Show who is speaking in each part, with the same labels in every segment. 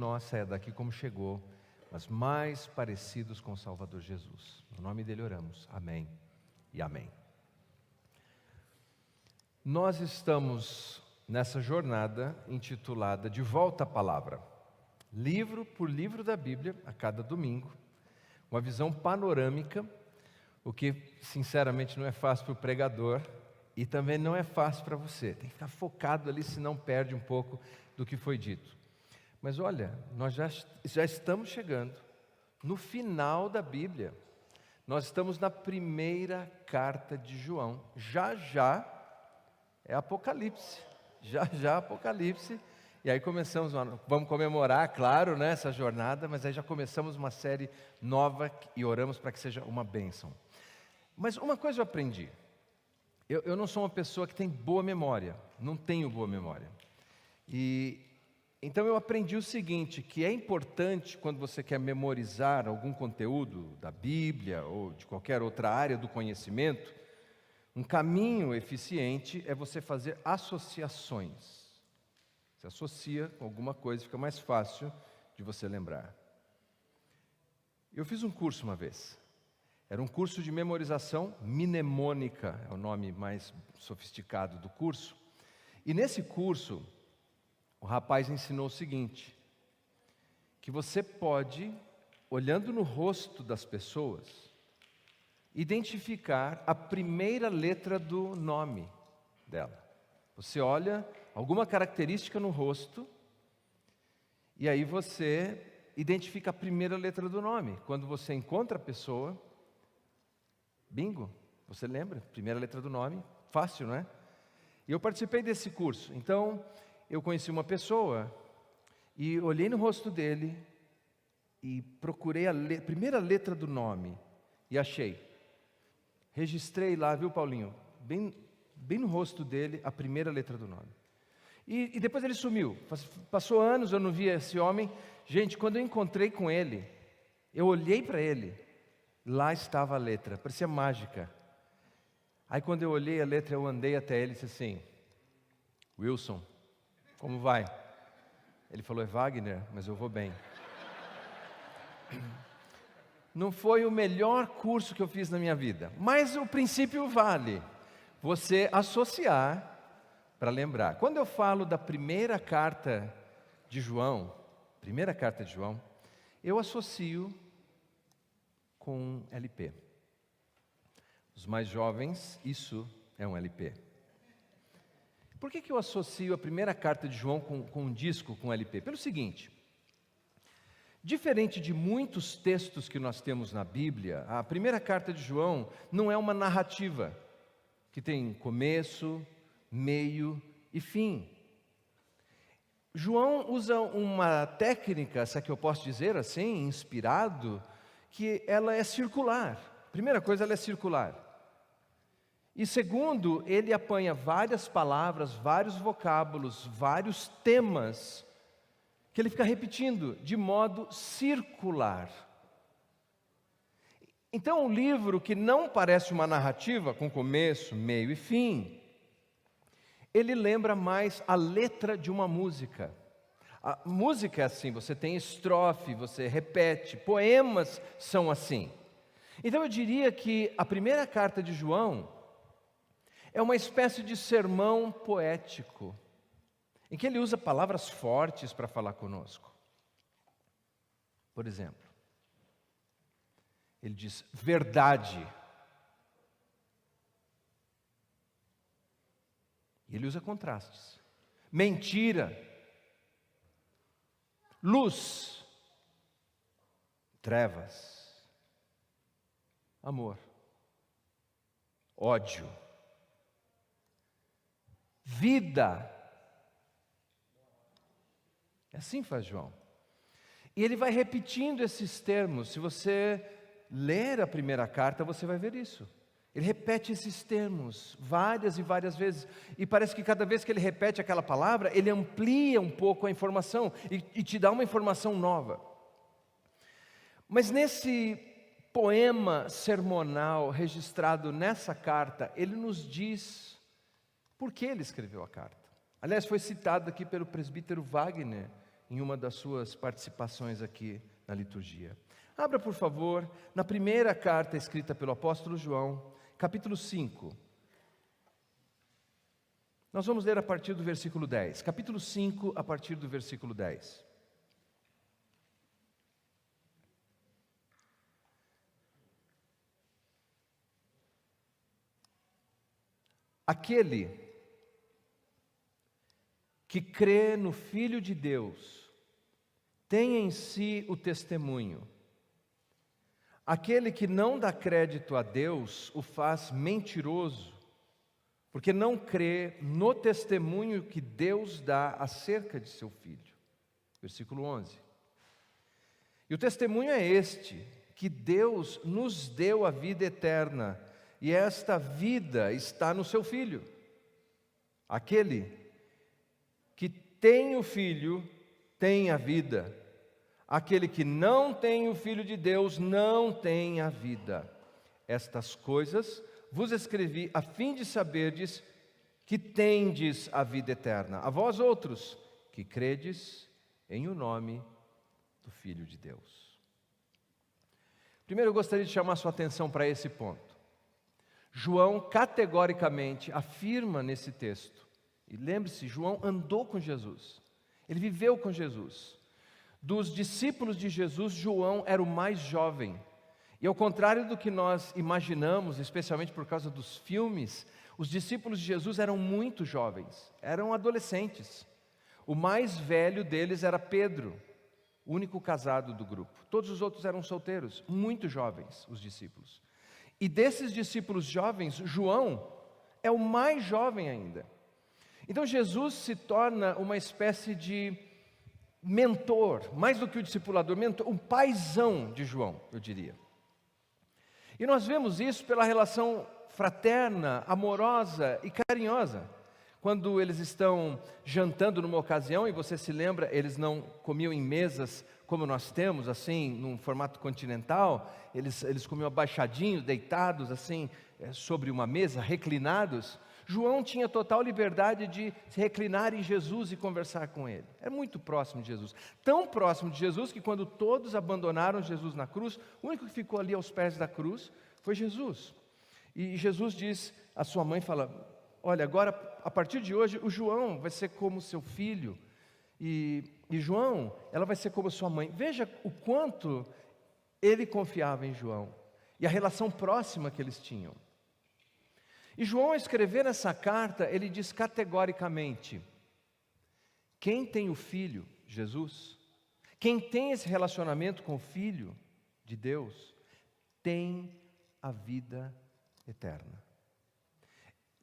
Speaker 1: nós saia daqui como chegou, mas mais parecidos com o Salvador Jesus. No nome dele oramos. Amém e amém. Nós estamos nessa jornada intitulada De Volta à Palavra. Livro por livro da Bíblia, a cada domingo. Uma visão panorâmica, o que sinceramente não é fácil para o pregador e também não é fácil para você. Tem que ficar focado ali, senão perde um pouco do que foi dito. Mas olha, nós já estamos chegando no final da Bíblia. Nós estamos na primeira carta de João. Já é Apocalipse. Já Apocalipse. E aí vamos comemorar, claro, né, essa jornada, mas aí já começamos uma série nova e oramos para que seja uma bênção. Mas uma coisa eu aprendi. Eu não sou uma pessoa que tem boa memória. Não tenho boa memória. Então eu aprendi o seguinte, que é importante quando você quer memorizar algum conteúdo da Bíblia ou de qualquer outra área do conhecimento, um caminho eficiente é você fazer associações. Você associa com alguma coisa, fica mais fácil de você lembrar. Eu fiz um curso uma vez. Era um curso de memorização mnemônica, é o nome mais sofisticado do curso. E nesse curso, o rapaz ensinou o seguinte, que você pode, olhando no rosto das pessoas, identificar a primeira letra do nome dela. Você olha alguma característica no rosto e aí você identifica a primeira letra do nome. Quando você encontra a pessoa, bingo, você lembra? Primeira letra do nome, fácil, não é? E eu participei desse curso. Então, eu conheci uma pessoa e olhei no rosto dele e procurei a primeira letra do nome e achei. Registrei lá, viu, Paulinho? Bem no rosto dele, a primeira letra do nome. E depois ele sumiu. Passou anos, eu não via esse homem. Gente, quando eu encontrei com ele, eu olhei para ele, lá estava a letra, parecia mágica. Aí quando eu olhei a letra, eu andei até ele e disse assim, Wilson, como vai? Ele falou, é Wagner, mas eu vou bem. Não foi o melhor curso que eu fiz na minha vida, mas o princípio vale. Você associar para lembrar. Quando eu falo da primeira carta de João, eu associo com LP. Os mais jovens, isso é um LP. Por que eu associo a primeira carta de João com um disco, com LP? Pelo seguinte, diferente de muitos textos que nós temos na Bíblia, a primeira carta de João não é uma narrativa, que tem começo, meio e fim. João usa uma técnica, se é que eu posso dizer assim, inspirado, que ela é circular. Primeira coisa, ela é circular. E segundo, ele apanha várias palavras, vários vocábulos, vários temas, que ele fica repetindo de modo circular. Então, um livro que não parece uma narrativa, com começo, meio e fim, ele lembra mais a letra de uma música. A música é assim, você tem estrofe, você repete, poemas são assim. Então eu diria que a primeira carta de João é uma espécie de sermão poético, em que ele usa palavras fortes para falar conosco. Por exemplo, ele diz verdade. E ele usa contrastes. Mentira. Luz. Trevas. Amor. Ódio. Vida. Assim faz João. E ele vai repetindo esses termos. Se você ler a primeira carta, você vai ver isso. Ele repete esses termos várias e várias vezes. E parece que cada vez que ele repete aquela palavra, ele amplia um pouco a informação e te dá uma informação nova. Mas nesse poema sermonal registrado nessa carta, ele nos diz por que ele escreveu a carta. Aliás, foi citado aqui pelo presbítero Wagner, em uma das suas participações aqui na liturgia. Abra, por favor, na primeira carta escrita pelo apóstolo João, capítulo 5. Nós vamos ler a partir do versículo 10. Capítulo 5, a partir do versículo 10. Aquele que crê no Filho de Deus tem em si o testemunho. Aquele que não dá crédito a Deus o faz mentiroso, porque não crê no testemunho que Deus dá acerca de seu Filho. Versículo 11. E o testemunho é este, que Deus nos deu a vida eterna, e esta vida está no seu Filho. Aquele que tem o Filho tem a vida. Aquele que não tem o Filho de Deus não tem a vida. Estas coisas vos escrevi a fim de saberdes que tendes a vida eterna. A vós outros que credes em o nome do Filho de Deus. Primeiro eu gostaria de chamar sua atenção para esse ponto. João categoricamente afirma nesse texto, e lembre-se, João andou com Jesus, ele viveu com Jesus. Dos discípulos de Jesus, João era o mais jovem. E ao contrário do que nós imaginamos, especialmente por causa dos filmes, os discípulos de Jesus eram muito jovens, eram adolescentes. O mais velho deles era Pedro, o único casado do grupo. Todos os outros eram solteiros, muito jovens, os discípulos. E desses discípulos jovens, João é o mais jovem ainda. Então Jesus se torna uma espécie de mentor, mais do que o discipulador, mentor, um paizão de João, eu diria. E nós vemos isso pela relação fraterna, amorosa e carinhosa. Quando eles estão jantando numa ocasião, e você se lembra, eles não comiam em mesas como nós temos, assim, num formato continental, eles comiam abaixadinhos, deitados, assim, sobre uma mesa, reclinados. João tinha total liberdade de se reclinar em Jesus e conversar com ele. É muito próximo de Jesus. Tão próximo de Jesus que quando todos abandonaram Jesus na cruz, o único que ficou ali aos pés da cruz foi Jesus. E Jesus diz, a sua mãe fala, olha, agora, a partir de hoje, o João vai ser como seu filho. E João, ela vai ser como sua mãe. Veja o quanto ele confiava em João. E a relação próxima que eles tinham. E João, ao escrever essa carta, ele diz categoricamente, quem tem o Filho, Jesus, quem tem esse relacionamento com o Filho de Deus, tem a vida eterna.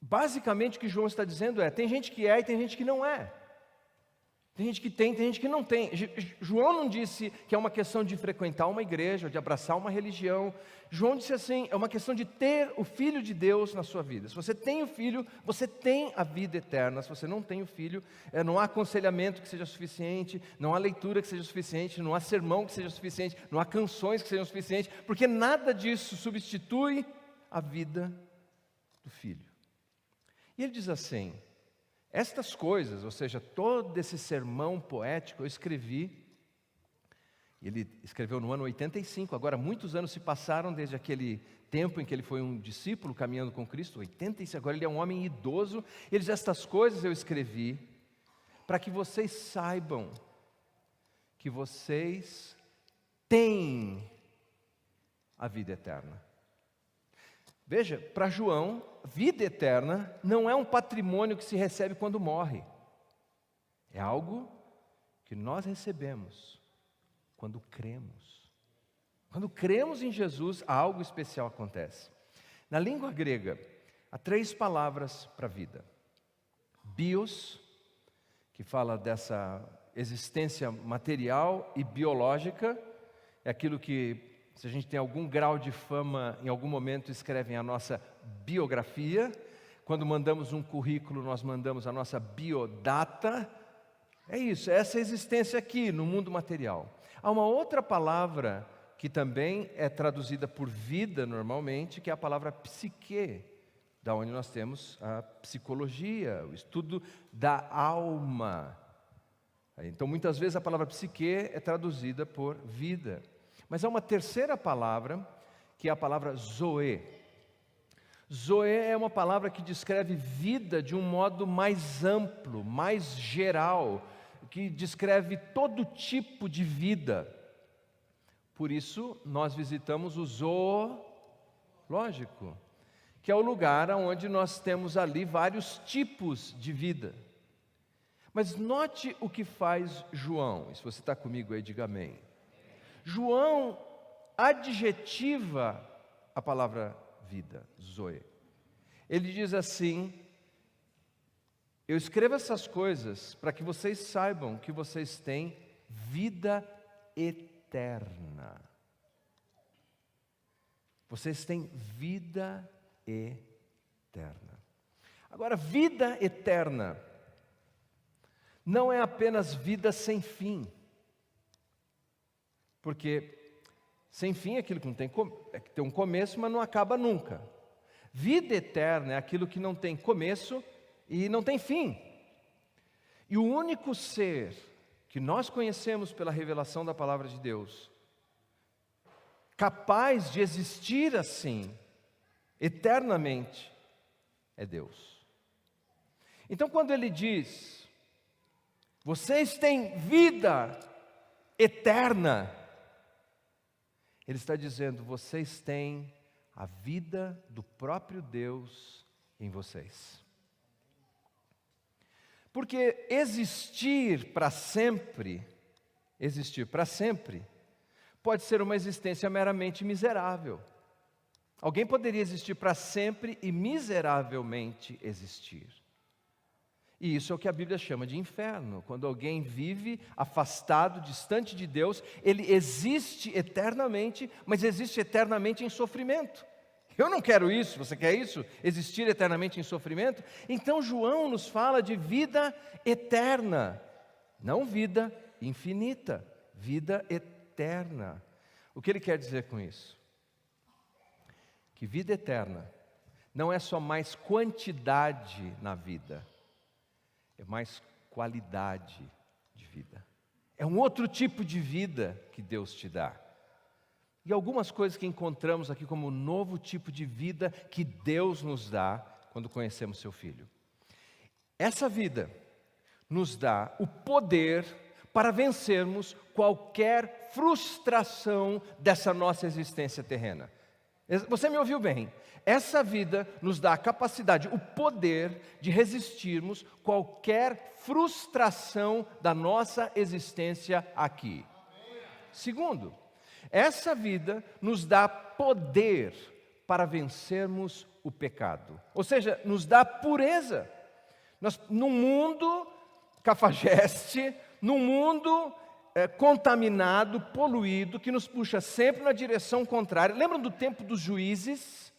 Speaker 1: Basicamente o que João está dizendo é, tem gente que é e tem gente que não é. Tem gente que tem gente que não tem. João não disse que é uma questão de frequentar uma igreja, de abraçar uma religião. João disse assim, é uma questão de ter o Filho de Deus na sua vida. Se você tem o Filho, você tem a vida eterna. Se você não tem o Filho, não há aconselhamento que seja suficiente, não há leitura que seja suficiente, não há sermão que seja suficiente, não há canções que sejam suficientes, porque nada disso substitui a vida do Filho. E ele diz assim, estas coisas, ou seja, todo esse sermão poético eu escrevi, ele escreveu no ano 85, agora muitos anos se passaram desde aquele tempo em que ele foi um discípulo caminhando com Cristo, 85, agora ele é um homem idoso, ele diz, estas coisas eu escrevi para que vocês saibam que vocês têm a vida eterna. Veja, para João, vida eterna não é um patrimônio que se recebe quando morre. É algo que nós recebemos quando cremos. Quando cremos em Jesus, algo especial acontece. Na língua grega, há 3 palavras para vida. Bios, que fala dessa existência material e biológica, é aquilo que, se a gente tem algum grau de fama, em algum momento escrevem a nossa biografia. Quando mandamos um currículo, nós mandamos a nossa biodata. É isso, é essa existência aqui no mundo material. Há uma outra palavra que também é traduzida por vida normalmente, que é a palavra psique, da onde nós temos a psicologia, o estudo da alma. Então, muitas vezes a palavra psique é traduzida por vida. Mas há uma terceira palavra, que é a palavra zoe. Zoe é uma palavra que descreve vida de um modo mais amplo, mais geral, que descreve todo tipo de vida. Por isso, nós visitamos o zoológico, que é o lugar onde nós temos ali vários tipos de vida. Mas note o que faz João. E se você está comigo aí, diga amém. João adjetiva a palavra vida, zoe. Ele diz assim: eu escrevo essas coisas para que vocês saibam que vocês têm vida eterna. Vocês têm vida eterna. Agora, vida eterna não é apenas vida sem fim. Porque sem fim é aquilo que não tem, que tem um começo, mas não acaba nunca. Vida eterna é aquilo que não tem começo e não tem fim. E o único ser que nós conhecemos pela revelação da palavra de Deus, capaz de existir assim, eternamente, é Deus. Então, quando ele diz: vocês têm vida eterna, ele está dizendo: vocês têm a vida do próprio Deus em vocês. Porque existir para sempre, pode ser uma existência meramente miserável. Alguém poderia existir para sempre e miseravelmente existir. E isso é o que a Bíblia chama de inferno. Quando alguém vive afastado, distante de Deus, ele existe eternamente, mas existe eternamente em sofrimento. Eu não quero isso, você quer isso? Existir eternamente em sofrimento? Então João nos fala de vida eterna, não vida infinita, vida eterna. O que ele quer dizer com isso? Que vida eterna não é só mais quantidade na vida, é mais qualidade de vida. É um outro tipo de vida que Deus te dá. E algumas coisas que encontramos aqui como um novo tipo de vida que Deus nos dá quando conhecemos seu Filho. Essa vida nos dá o poder para vencermos qualquer frustração dessa nossa existência terrena. Você me ouviu bem? Essa vida nos dá a capacidade, o poder de resistirmos qualquer frustração da nossa existência aqui. Segundo, essa vida nos dá poder para vencermos o pecado. Ou seja, nos dá pureza. Num mundo cafajeste, num mundo contaminado, poluído, que nos puxa sempre na direção contrária. Lembram do tempo dos juízes?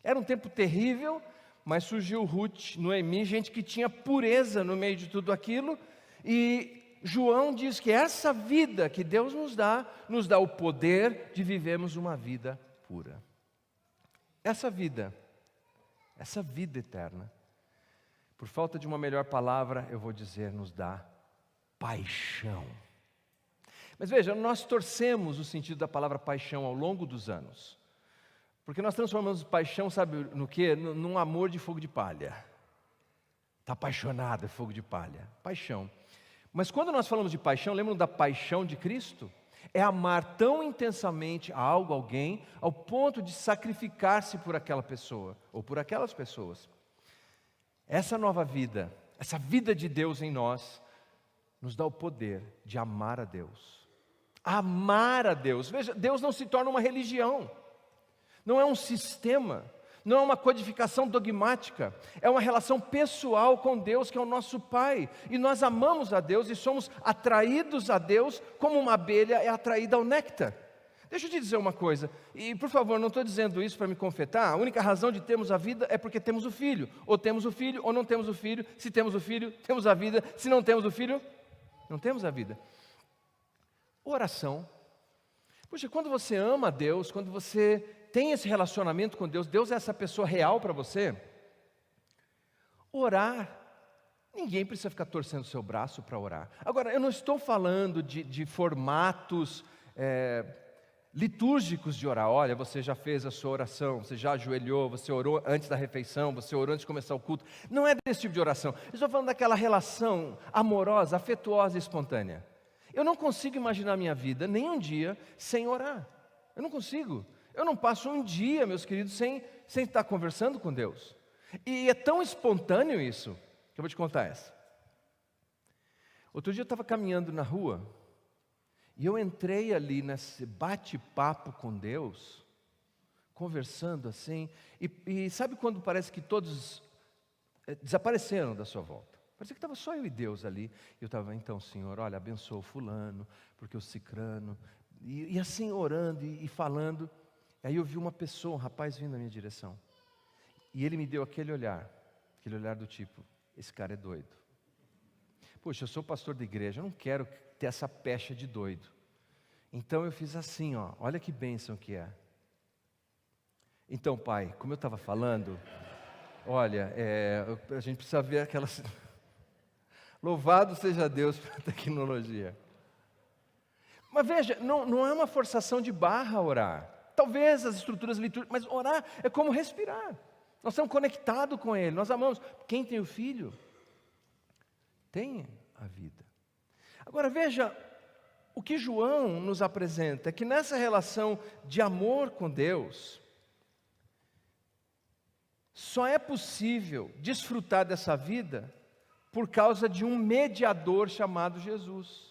Speaker 1: Era um tempo terrível, mas surgiu Ruth, Noemi, gente que tinha pureza no meio de tudo aquilo. E João diz que essa vida que Deus nos dá o poder de vivermos uma vida pura. Essa vida eterna, por falta de uma melhor palavra, eu vou dizer, nos dá paixão. Mas veja, nós torcemos o sentido da palavra paixão ao longo dos anos. Porque nós transformamos paixão, sabe no quê? Num amor de fogo de palha. Está apaixonado, é fogo de palha. Paixão. Mas quando nós falamos de paixão, lembram da paixão de Cristo? É amar tão intensamente a algo, alguém, ao ponto de sacrificar-se por aquela pessoa, ou por aquelas pessoas. Essa nova vida, essa vida de Deus em nós, nos dá o poder de amar a Deus. Amar a Deus. Veja, Deus não se torna uma religião, não é um sistema, não é uma codificação dogmática, é uma relação pessoal com Deus, que é o nosso Pai. E nós amamos a Deus e somos atraídos a Deus como uma abelha é atraída ao néctar. Deixa eu te dizer uma coisa, e por favor, não estou dizendo isso para me confetar. A única razão de termos a vida é porque temos o Filho. Ou temos o Filho, ou não temos o Filho. Se temos o Filho, temos a vida. Se não temos o Filho, não temos a vida. Oração. Puxa, quando você ama a Deus, quando você tem esse relacionamento com Deus, Deus é essa pessoa real para você. Orar Ninguém precisa ficar torcendo o seu braço para orar. Agora, eu não estou falando de formatos litúrgicos de orar. Olha, você já fez a sua oração, você já ajoelhou, você orou antes da refeição, você orou antes de começar o culto. Não é desse tipo de oração. Eu estou falando daquela relação amorosa, afetuosa e espontânea. Eu não consigo imaginar a minha vida nem um dia sem orar. Eu não consigo. Eu não passo um dia, meus queridos, sem estar conversando com Deus. E é tão espontâneo isso, que eu vou te contar essa. Outro dia eu estava caminhando na rua, e eu entrei ali nesse bate-papo com Deus, conversando assim, e sabe quando parece que todos desapareceram da sua volta? Parecia que estava só eu e Deus ali. E eu estava, então, Senhor, olha, abençoa o fulano, porque o cicrano, e assim orando e falando. Aí eu vi uma pessoa, um rapaz vindo na minha direção. E ele me deu aquele olhar do tipo, esse cara é doido. Poxa, eu sou pastor da igreja, eu não quero ter essa pecha de doido. Então eu fiz assim, ó, olha que bênção que é. Então, pai, como eu estava falando, olha, a gente precisa ver aquelas... Louvado seja Deus pela tecnologia. Mas veja, não é uma forçação de barra orar. Talvez as estruturas litúrgicas, mas orar é como respirar. Nós estamos conectados com Ele, nós amamos. Quem tem o Filho, tem a vida. Agora veja, o que João nos apresenta é que nessa relação de amor com Deus, só é possível desfrutar dessa vida por causa de um mediador chamado Jesus.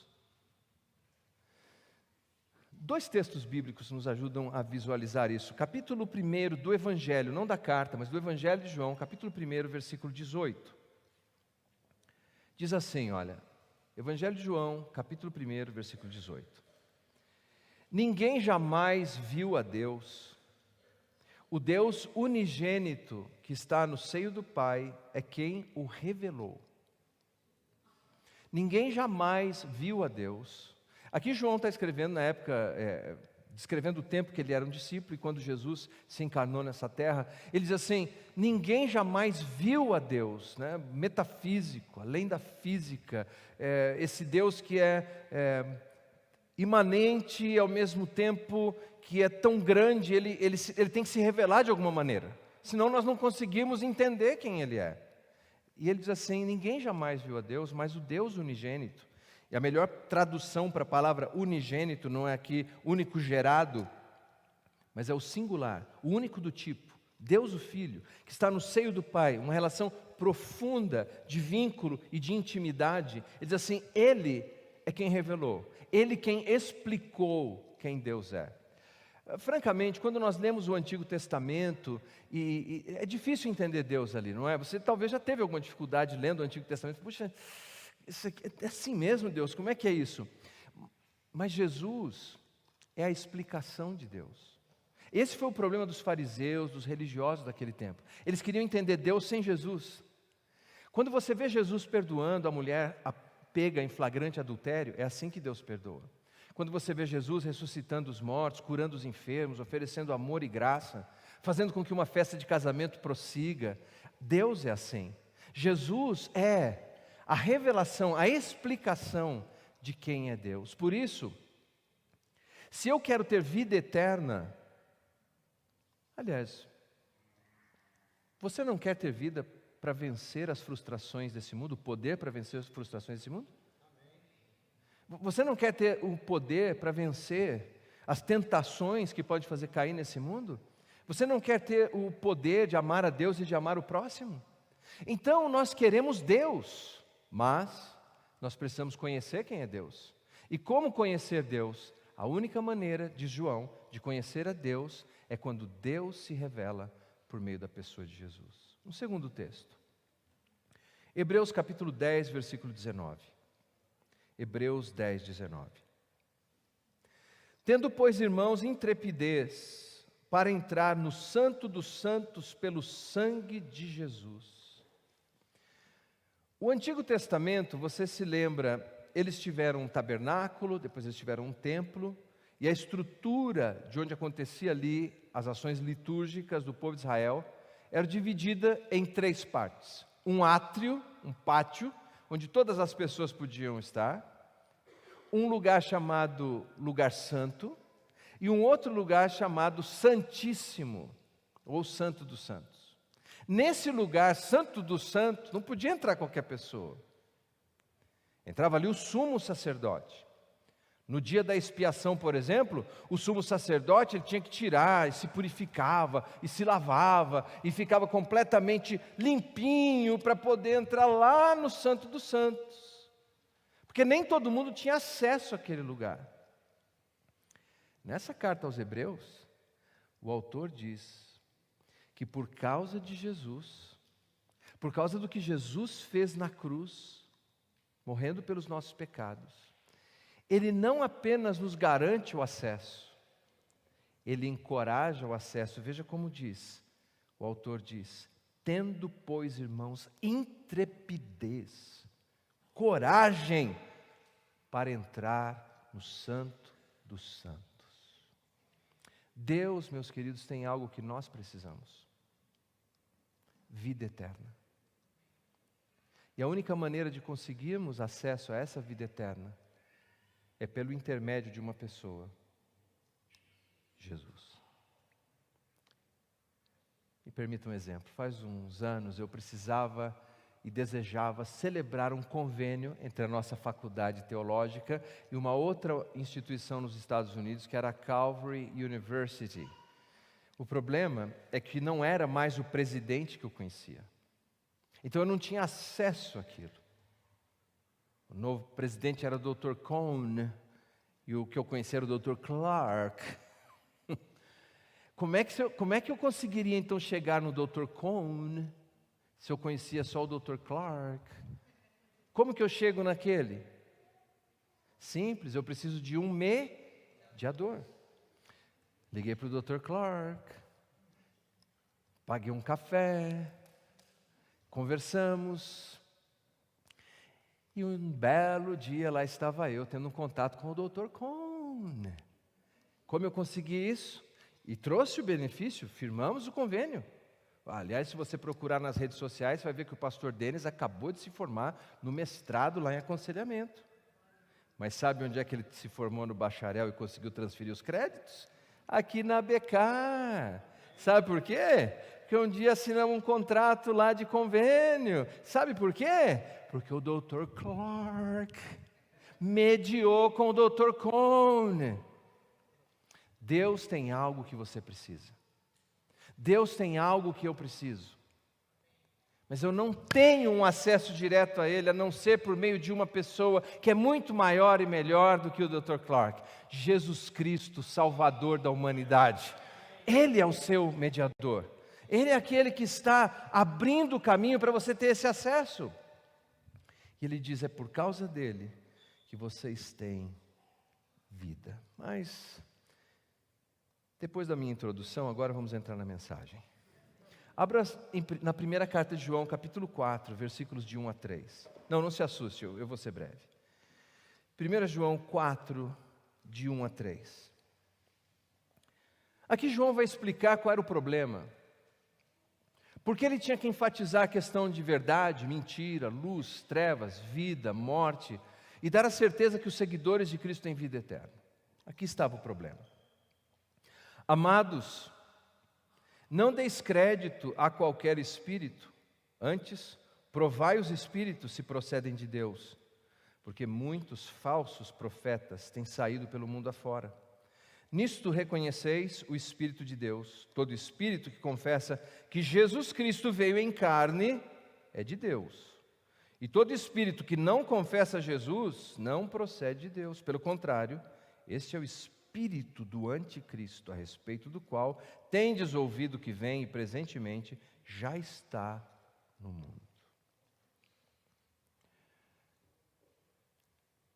Speaker 1: Dois textos bíblicos nos ajudam a visualizar isso. Capítulo 1 do Evangelho, não da carta, mas do Evangelho de João, capítulo 1, versículo 18. Diz assim, olha, Evangelho de João, capítulo 1, versículo 18. Ninguém jamais viu a Deus. O Deus unigênito que está no seio do Pai é quem o revelou. Ninguém jamais viu a Deus. Aqui João está escrevendo na época, descrevendo o tempo que ele era um discípulo e quando Jesus se encarnou nessa terra, ele diz assim, ninguém jamais viu a Deus, né? Metafísico, além da física, esse Deus que é imanente e ao mesmo tempo que é tão grande, ele tem que se revelar de alguma maneira, senão nós não conseguimos entender quem Ele é. E ele diz assim, ninguém jamais viu a Deus, mas o Deus unigênito. E a melhor tradução para a palavra unigênito não é aqui único gerado, mas é o singular, o único do tipo, Deus o Filho, que está no seio do Pai, uma relação profunda de vínculo e de intimidade. Ele diz assim, Ele é quem revelou, Ele quem explicou quem Deus é. Francamente, quando nós lemos o Antigo Testamento, e é difícil entender Deus ali, não é? Você talvez já teve alguma dificuldade lendo o Antigo Testamento, puxa... Isso aqui, é assim mesmo, Deus, como é que é isso? Mas Jesus é a explicação de Deus. Esse foi o problema dos fariseus, dos religiosos daquele tempo. Eles queriam entender Deus sem Jesus. Quando você vê Jesus perdoando a mulher pega em flagrante adultério, é assim que Deus perdoa. Quando você vê Jesus ressuscitando os mortos, curando os enfermos, oferecendo amor e graça, fazendo com que uma festa de casamento prossiga, Deus é assim. Jesus é a revelação, a explicação de quem é Deus. Por isso, se eu quero ter vida eterna, aliás, você não quer ter vida para vencer as frustrações desse mundo, o poder para vencer as frustrações desse mundo? Você não quer ter o poder para vencer as tentações que pode fazer cair nesse mundo? Você não quer ter o poder de amar a Deus e de amar o próximo? Então nós queremos Deus. Mas nós precisamos conhecer quem é Deus. E como conhecer Deus? A única maneira, diz João, de conhecer a Deus é quando Deus se revela por meio da pessoa de Jesus. Um segundo texto. Hebreus capítulo 10, versículo 19. Hebreus 10, 19. Tendo, pois, irmãos, intrepidez para entrar no Santo dos Santos pelo sangue de Jesus. O Antigo Testamento, você se lembra, eles tiveram um tabernáculo, depois eles tiveram um templo, e a estrutura de onde acontecia ali as ações litúrgicas do povo de Israel era dividida em 3 partes. um átrio, um pátio, onde todas as pessoas podiam estar, um lugar chamado Lugar Santo, e um outro lugar chamado Santíssimo, ou Santo dos Santos. Nesse lugar, Santo dos Santos, não podia entrar qualquer pessoa. Entrava ali o sumo sacerdote. No dia da expiação, por exemplo, o sumo sacerdote ele tinha que tirar, e se purificava, e se lavava, e ficava completamente limpinho para poder entrar lá no Santo dos Santos. Porque nem todo mundo tinha acesso àquele lugar. Nessa carta aos Hebreus, o autor diz que por causa de Jesus, por causa do que Jesus fez na cruz, morrendo pelos nossos pecados, Ele não apenas nos garante o acesso, Ele encoraja o acesso. Veja como diz, o autor diz: tendo, pois, irmãos, intrepidez, coragem para entrar no Santo dos Santos. Deus, meus queridos, tem algo que nós precisamos: vida eterna. E a única maneira de conseguirmos acesso a essa vida eterna é pelo intermédio de uma pessoa, Jesus. Me permita um exemplo. Faz uns anos eu precisava e desejava celebrar um convênio entre a nossa faculdade teológica e uma outra instituição nos Estados Unidos, que era a Calvary University. O problema é que não era mais o presidente que eu conhecia. Então eu não tinha acesso àquilo. O novo presidente era o Dr. Cohn, e o que eu conhecia era o Dr. Clark. Como é que eu conseguiria então chegar no Dr. Cohn, se eu conhecia só o Dr. Clark? Como que eu chego naquele? Simples, eu preciso de um mediador. Liguei para o Dr. Clark, paguei um café, conversamos, e um belo dia lá estava eu, tendo um contato com o Dr. Cohn. Como eu consegui isso? E trouxe o benefício, firmamos o convênio. Aliás, se você procurar nas redes sociais, vai ver que o pastor Denis acabou de se formar no mestrado lá em aconselhamento. Mas sabe onde é que ele se formou no bacharel e conseguiu transferir os créditos? Aqui na BK. Sabe por quê? Porque um dia assinamos um contrato lá de convênio. Sabe por quê? Porque o Dr. Clark mediou com o Dr. Cohn. Deus tem algo que você precisa. Deus tem algo que eu preciso. Mas eu não tenho um acesso direto a Ele, a não ser por meio de uma pessoa que é muito maior e melhor do que o Dr. Clark. Jesus Cristo, Salvador da humanidade. Ele é o seu mediador. Ele é aquele que está abrindo o caminho para você ter esse acesso. E Ele diz, é por causa dele que vocês têm vida. Mas, depois da minha introdução, agora vamos entrar na mensagem. Abra na primeira carta de João, capítulo 4, versículos de 1 a 3. Não se assuste, eu vou ser breve. 1 João 4, de 1 a 3. Aqui João vai explicar qual era o problema. Porque ele tinha que enfatizar a questão de verdade, mentira, luz, trevas, vida, morte, e dar a certeza que os seguidores de Cristo têm vida eterna. Aqui estava o problema. Amados, não deis crédito a qualquer espírito, antes, provai os espíritos se procedem de Deus, porque muitos falsos profetas têm saído pelo mundo afora. Nisto reconheceis o Espírito de Deus. Todo espírito que confessa que Jesus Cristo veio em carne é de Deus. E todo espírito que não confessa Jesus não procede de Deus. Pelo contrário, este é o espírito do anticristo, a respeito do qual tendes ouvido que vem e presentemente já está no mundo.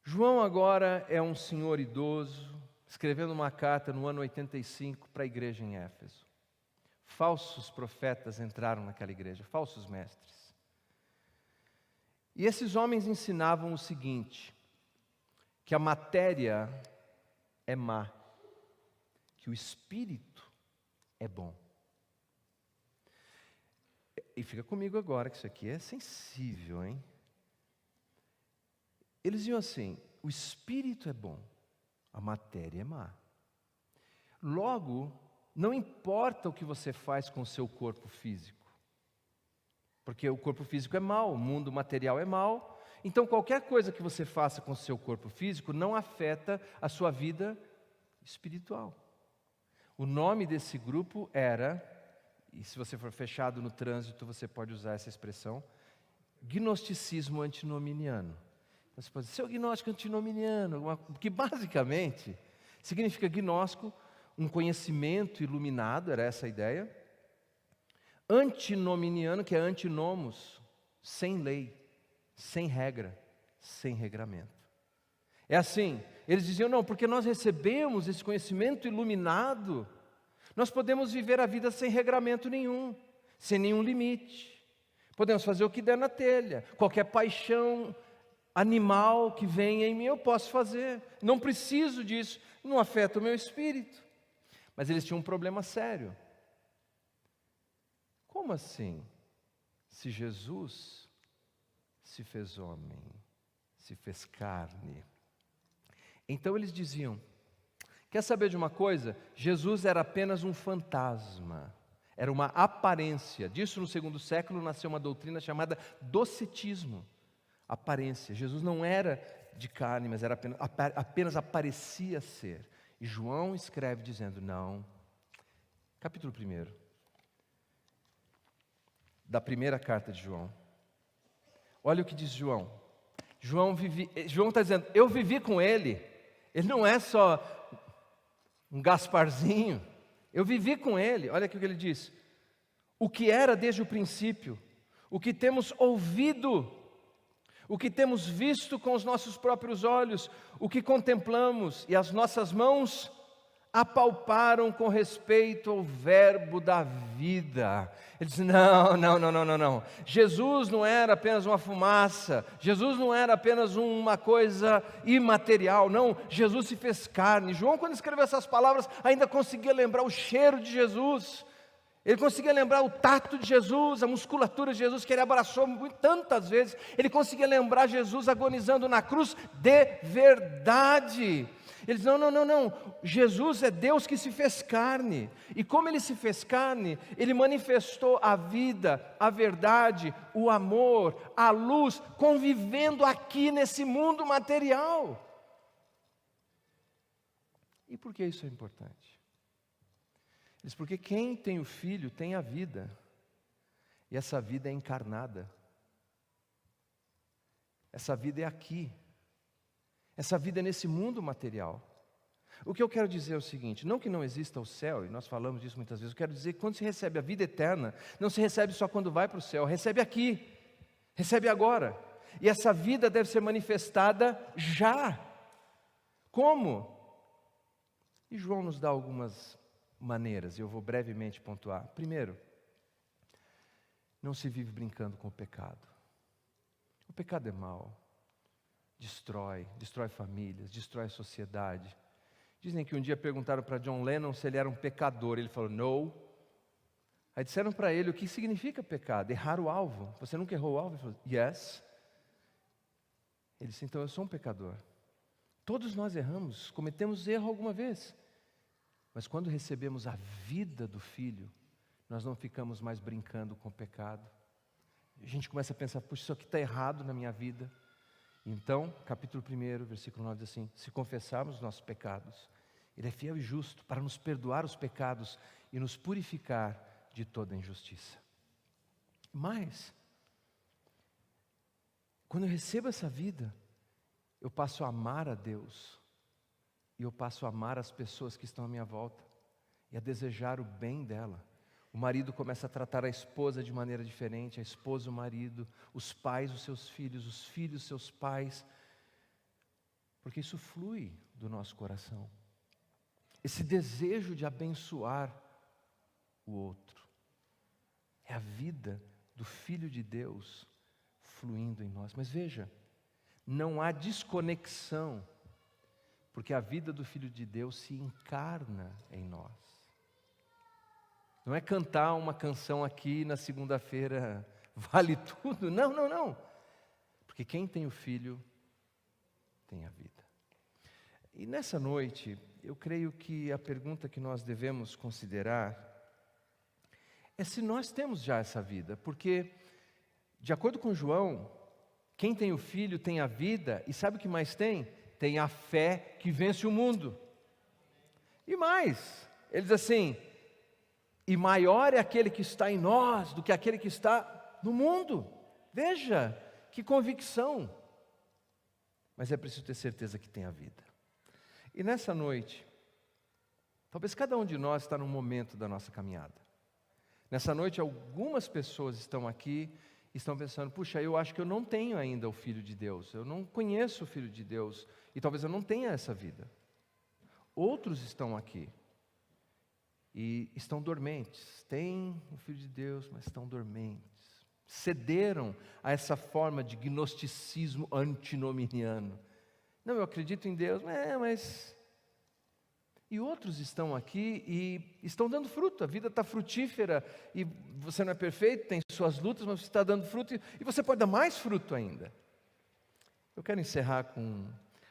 Speaker 1: João agora é um senhor idoso, escrevendo uma carta no ano 85 para a igreja em Éfeso. Falsos profetas entraram naquela igreja, falsos mestres. E esses homens ensinavam o seguinte, que a matéria é má, que o espírito é bom. E fica comigo agora, que isso aqui é sensível, hein? Eles diziam assim: o espírito é bom, a matéria é má. Logo, não importa o que você faz com o seu corpo físico, porque o corpo físico é mau, o mundo material é mau. Então, qualquer coisa que você faça com o seu corpo físico não afeta a sua vida espiritual. O nome desse grupo era, e se você for fechado no trânsito, você pode usar essa expressão, gnosticismo antinominiano. Você pode dizer, seu gnóstico antinominiano, que basicamente significa gnóstico, um conhecimento iluminado, era essa a ideia. Antinominiano, que é antinomos, sem lei, sem regra, sem regramento. É assim, eles diziam, não, porque nós recebemos esse conhecimento iluminado, nós podemos viver a vida sem regramento nenhum, sem nenhum limite. Podemos fazer o que der na telha, qualquer paixão animal que venha em mim eu posso fazer, não preciso disso, não afeta o meu espírito. Mas eles tinham um problema sério. Como assim? Se Jesus se fez homem, se fez carne. Então eles diziam, quer saber de uma coisa? Jesus era apenas um fantasma, era uma aparência. Disso no segundo século nasceu uma doutrina chamada docetismo. Aparência. Jesus não era de carne, mas era apenas aparecia ser. E João escreve dizendo, não. Capítulo 1. Da primeira carta de João. Olha o que diz João. João está dizendo, eu vivi com ele. Ele não é só um Gasparzinho. Eu vivi com ele. Olha aqui o que ele diz. O que era desde o princípio, o que temos ouvido, o que temos visto com os nossos próprios olhos, o que contemplamos e as nossas mãos apalparam com respeito ao verbo da vida. Ele diz, não. Jesus não era apenas uma fumaça, Jesus não era apenas uma coisa imaterial, não, Jesus se fez carne. João, quando escreveu essas palavras, ainda conseguia lembrar o cheiro de Jesus, ele conseguia lembrar o tato de Jesus, a musculatura de Jesus, que ele abraçou tantas vezes. Ele conseguia lembrar Jesus agonizando na cruz de verdade. Ele diz, não, Jesus é Deus que se fez carne. E como Ele se fez carne, Ele manifestou a vida, a verdade, o amor, a luz, convivendo aqui nesse mundo material. E por que isso é importante? Diz, porque quem tem o Filho tem a vida, e essa vida é encarnada, essa vida é aqui, essa vida é nesse mundo material. O que eu quero dizer é o seguinte, não que não exista o céu, e nós falamos disso muitas vezes, eu quero dizer que quando se recebe a vida eterna, não se recebe só quando vai para o céu, recebe aqui, recebe agora, e essa vida deve ser manifestada já. Como? E João nos dá algumas maneiras, e eu vou brevemente pontuar. Primeiro, não se vive brincando com o pecado. O pecado é mau, destrói famílias, destrói a sociedade. Dizem que um dia perguntaram para John Lennon se ele era um pecador, ele falou, no. Aí disseram para ele, o que significa pecado? Errar o alvo. Você nunca errou o alvo? Ele falou, yes. Ele disse, então eu sou um pecador. Todos nós erramos, cometemos erro alguma vez. Mas quando recebemos a vida do Filho, nós não ficamos mais brincando com o pecado. A gente começa a pensar, puxa, isso aqui está errado na minha vida. Então, capítulo 1, versículo 9 diz assim, se confessarmos os nossos pecados, Ele é fiel e justo para nos perdoar os pecados e nos purificar de toda injustiça. Mas, quando eu recebo essa vida, eu passo a amar a Deus, e eu passo a amar as pessoas que estão à minha volta, e a desejar o bem dela. O marido começa a tratar a esposa de maneira diferente, a esposa o marido, os pais os seus filhos, os filhos os seus pais, porque isso flui do nosso coração. Esse desejo de abençoar o outro, é a vida do Filho de Deus fluindo em nós. Mas veja, não há desconexão, porque a vida do Filho de Deus se encarna em nós. Não é cantar uma canção aqui na segunda-feira, vale tudo. Não, não, não. Porque quem tem o Filho, tem a vida. E nessa noite, eu creio que a pergunta que nós devemos considerar é se nós temos já essa vida. Porque, de acordo com João, quem tem o Filho tem a vida, e sabe o que mais tem? Tem a fé que vence o mundo. E mais, ele diz assim, e maior é aquele que está em nós do que aquele que está no mundo. Veja, que convicção. Mas é preciso ter certeza que tem a vida. E nessa noite, talvez cada um de nós está num momento da nossa caminhada. Nessa noite, algumas pessoas estão aqui e estão pensando, puxa, eu acho que eu não tenho ainda o Filho de Deus. Eu não conheço o Filho de Deus e talvez eu não tenha essa vida. Outros estão aqui e estão dormentes. Têm o Filho de Deus, mas estão dormentes. Cederam a essa forma de gnosticismo antinominiano. Não, eu acredito em Deus, mas... E outros estão aqui e estão dando fruto, a vida está frutífera, e você não é perfeito, tem suas lutas, mas você está dando fruto, e você pode dar mais fruto ainda. Eu quero encerrar com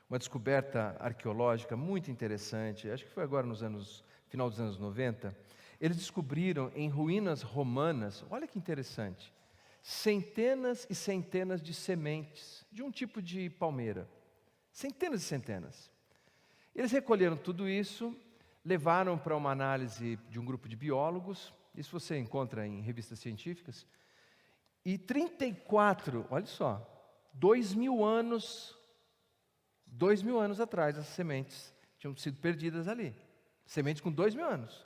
Speaker 1: uma descoberta arqueológica muito interessante, acho que foi agora final dos anos 90, eles descobriram em ruínas romanas, olha que interessante, centenas e centenas de sementes de um tipo de palmeira. Centenas e centenas. Eles recolheram tudo isso, levaram para uma análise de um grupo de biólogos, isso você encontra em revistas científicas, e 34, olha só, 2.000 anos atrás, as sementes tinham sido perdidas ali. Sementes com 2.000 anos.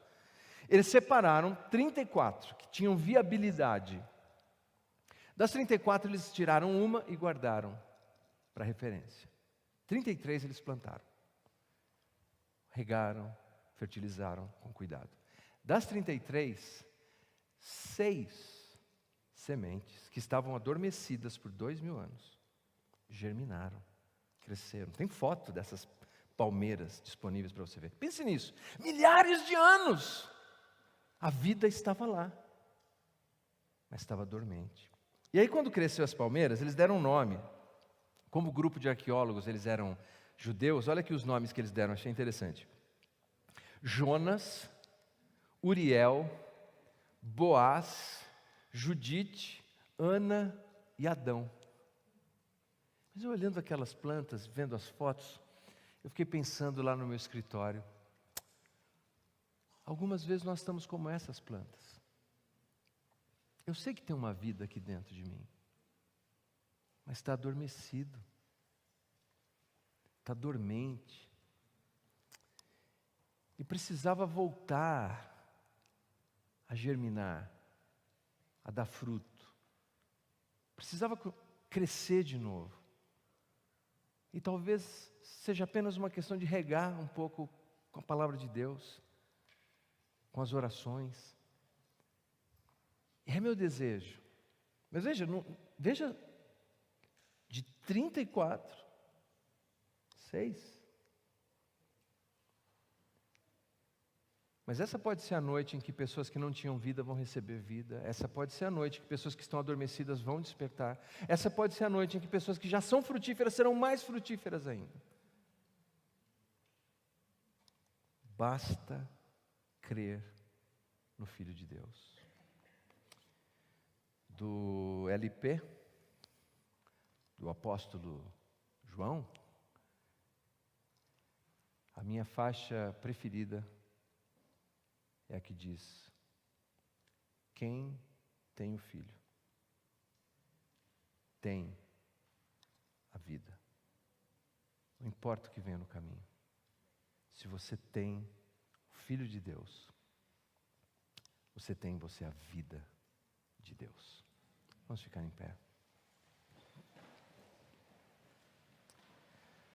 Speaker 1: Eles separaram 34 que tinham viabilidade. Das 34, eles tiraram uma e guardaram para referência. 33 eles plantaram. Regaram, fertilizaram com cuidado. Das 33, 6 sementes que estavam adormecidas por 2.000 anos, germinaram, cresceram. Tem foto dessas palmeiras disponíveis para você ver. Pense nisso, milhares de anos, a vida estava lá, mas estava dormente. E aí quando cresceu as palmeiras, eles deram um nome. Como grupo de arqueólogos, eles eram judeus, olha aqui os nomes que eles deram, achei interessante. Jonas, Uriel, Boaz, Judite, Ana e Adão. Mas eu olhando aquelas plantas, vendo as fotos, eu fiquei pensando lá no meu escritório. Algumas vezes nós estamos como essas plantas. Eu sei que tem uma vida aqui dentro de mim, mas está adormecido. Está dormente. E precisava voltar a germinar, a dar fruto. Precisava crescer de novo. E talvez seja apenas uma questão de regar um pouco com a palavra de Deus, com as orações. E é meu desejo. Mas veja, de 34, 6. Mas essa pode ser a noite em que pessoas que não tinham vida vão receber vida. Essa pode ser a noite em que pessoas que estão adormecidas vão despertar. Essa pode ser a noite em que pessoas que já são frutíferas serão mais frutíferas ainda. Basta crer no Filho de Deus. Do LP, do apóstolo João, a minha faixa preferida é a que diz: quem tem o Filho tem a vida. Não importa o que venha no caminho. Se você tem o Filho de Deus, você tem em você a vida de Deus. Vamos ficar em pé.